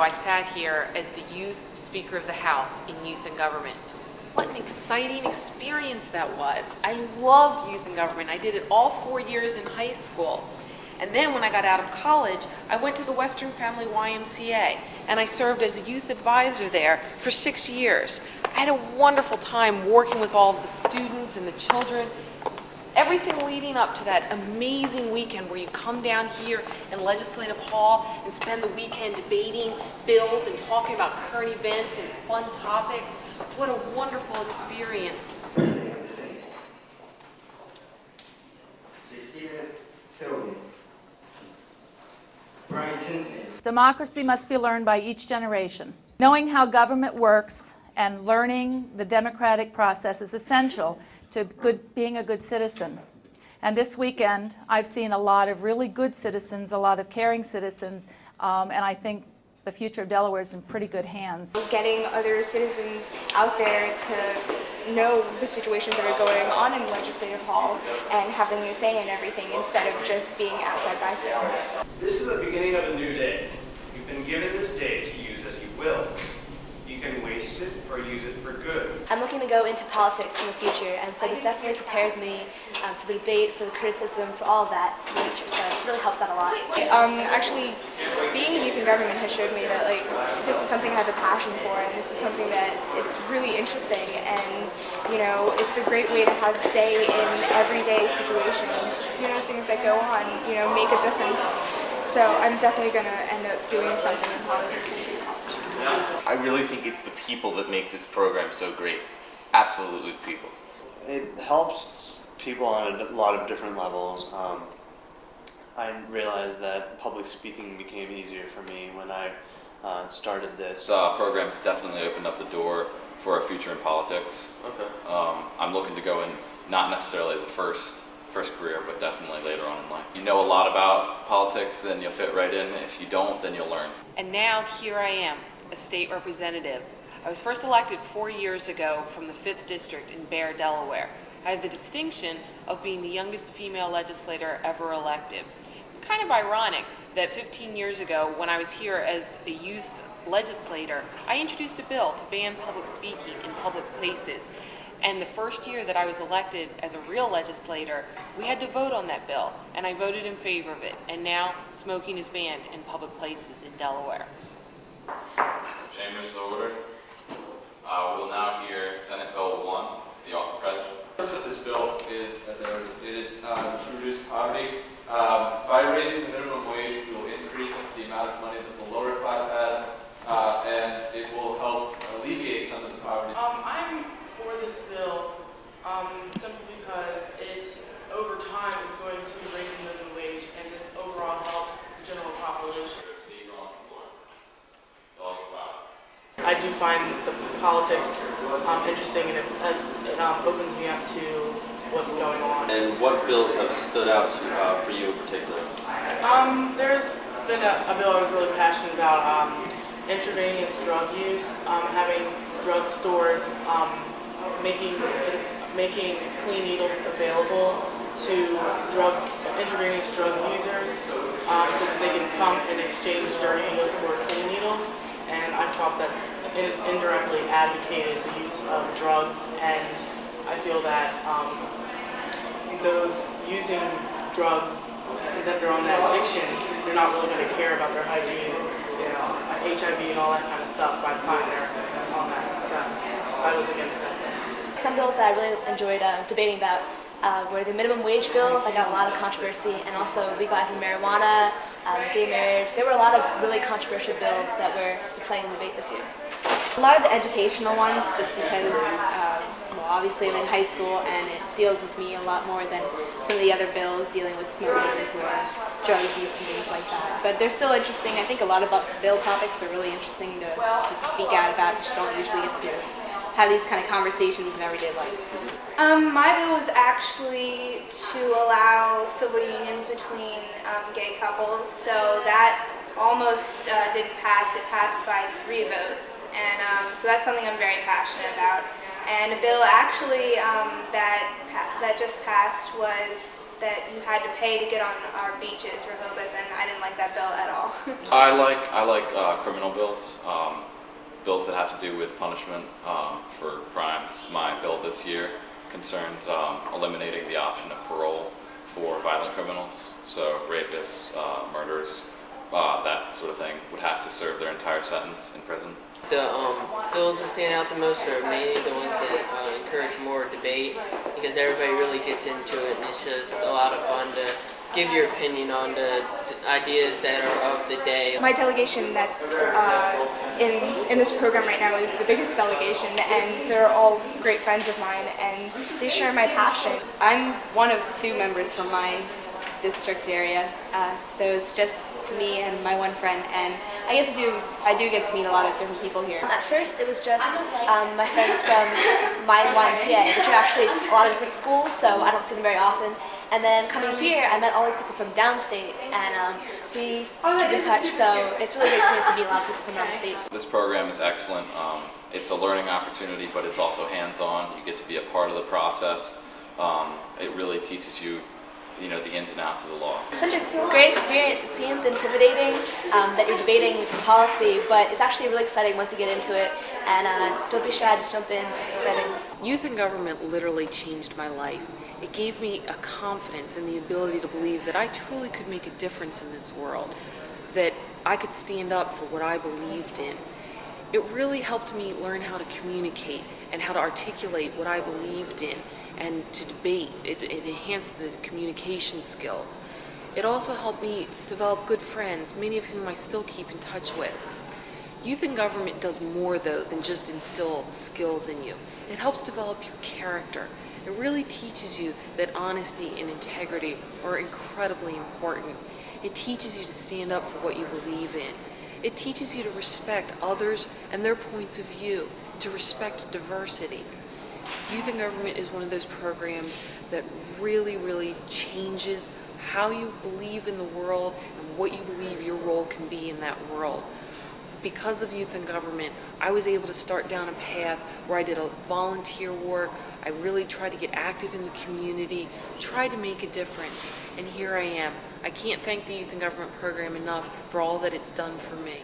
I sat here as the Youth Speaker of the House in Youth and Government. What an exciting experience that was. I loved youth and government. I did it all 4 years in high school. And then when I got out of college, I went to the Western Family YMCA, and I served as a youth advisor there for 6 years. I had a wonderful time working with all of the students and the children. Everything leading up to that amazing weekend where you come down here in Legislative Hall and spend the weekend debating bills and talking about current events and fun topics. What a wonderful experience. Democracy must be learned by each generation. Knowing how government works and learning the democratic process is essential to being a good citizen. And this weekend, I've seen a lot of really good citizens, a lot of caring citizens, and I think the future of Delaware is in pretty good hands. Getting other citizens out there to know the situations that are going on in Legislative Hall and having a say in everything instead of just being outside bystanders. This is the beginning of a new day. You've been given this day to use as you will. You can waste it or use it for good. I'm looking to go into politics in the future, and so this definitely prepares me for the debate, for the criticism, for all of that nature. So it really helps out a lot. Actually, being in youth and government has showed me that this is something I have a passion for, and this is something that it's really interesting, and it's a great way to have say in everyday situations. Things that go on, make a difference. So I'm definitely going to end up doing something in politics. I really think it's the people that make this program so great. Absolutely the people. It helps people on a lot of different levels. I realized that public speaking became easier for me when I started this. This program has definitely opened up the door for a future in politics. Okay. I'm looking to go in not necessarily as a first career, but definitely later on in life. You know a lot about politics, then you'll fit right in. If you don't, then you'll learn. And now here I am, a state representative. I was first elected 4 years ago from the 5th District in Bear, Delaware. I had the distinction of being the youngest female legislator ever elected. It's kind of ironic that 15 years ago, when I was here as a youth legislator, I introduced a bill to ban public speaking in public places. And the first year that I was elected as a real legislator, we had to vote on that bill, and I voted in favor of it. And now smoking is banned in public places in Delaware. Chambers to order. We'll now hear Senate Bill 1, the Office of President. The purpose of this bill is, as I already stated, to reduce poverty. By raising the minimum wage, we will increase the amount of money that the lower class has, and it will help alleviate some of the poverty. I'm for this bill simply because it, over time, is going to raise the minimum wage, and this overall helps the general population. I do find the politics interesting, and it opens me up to what's going on. And what bills have stood out for you in particular? There's been a bill I was really passionate about, intravenous drug use, having drug stores, making clean needles available to intravenous drug users so that they can come and exchange during those store clean needles. And I felt that it indirectly advocated the use of drugs, and I feel that those using drugs, that they're on that addiction, they're not really going to care about their hygiene, HIV and all that kind of stuff by the time they're on that. So I was against that. Some bills that I really enjoyed debating about were the minimum wage bill that got a lot of controversy, and also legalizing marijuana, gay marriage. There were a lot of really controversial bills that were exciting to debate this year. A lot of the educational ones, just because, obviously I'm in high school and it deals with me a lot more than some of the other bills dealing with smokers or drug abuse and things like that. But they're still interesting. I think a lot of bill topics are really interesting to speak out about. You just don't usually get to have these kind of conversations in everyday life. My bill was actually to allow civil unions between gay couples, so that almost didn't pass. It passed by 3 votes, and so that's something I'm very passionate about. And a bill actually that just passed was that you had to pay to get on our beaches, Rehoboth, and I didn't like that bill at all. I like criminal bills, bills that have to do with punishment for crimes. My bill this year concerns eliminating the option of parole for violent criminals. So rapists, murderers, that sort of thing would have to serve their entire sentence in prison. The bills that stand out the most are mainly the ones that encourage more debate, because everybody really gets into it, and it's just a lot of fun to give your opinion on the ideas that are of the day. My delegation that's in this program right now is the biggest delegation, and they're all great friends of mine, and they share my passion. I'm one of 2 members from my district area, so it's just me and my one friend, and I do get to meet a lot of different people here. At first, it was just my friends from my YMCA, which are actually a lot of different schools, so I don't see them very often. And then coming here, I met all these people from downstate, and we keep in touch, so it's really great to meet a lot of people from downstate. This program is excellent. It's a learning opportunity, but it's also hands-on. You get to be a part of the process. It really teaches you, the ins and outs of the law. Such a great experience. It seems intimidating that you're debating policy, but it's actually really exciting once you get into it. And don't be shy, just jump in. It's exciting. Youth in government literally changed my life. It gave me a confidence and the ability to believe that I truly could make a difference in this world, that I could stand up for what I believed in. It really helped me learn how to communicate and how to articulate what I believed in and to debate. It enhanced the communication skills. It also helped me develop good friends, many of whom I still keep in touch with. Youth in government does more, though, than just instill skills in you. It helps develop your character. It really teaches you that honesty and integrity are incredibly important. It teaches you to stand up for what you believe in. It teaches you to respect others and their points of view, to respect diversity. Youth in Government is one of those programs that really, really changes how you believe in the world and what you believe your role can be in that world. Because of Youth in Government, I was able to start down a path where I did a volunteer work. I really tried to get active in the community, tried to make a difference, and here I am. I can't thank the Youth in Government program enough for all that it's done for me.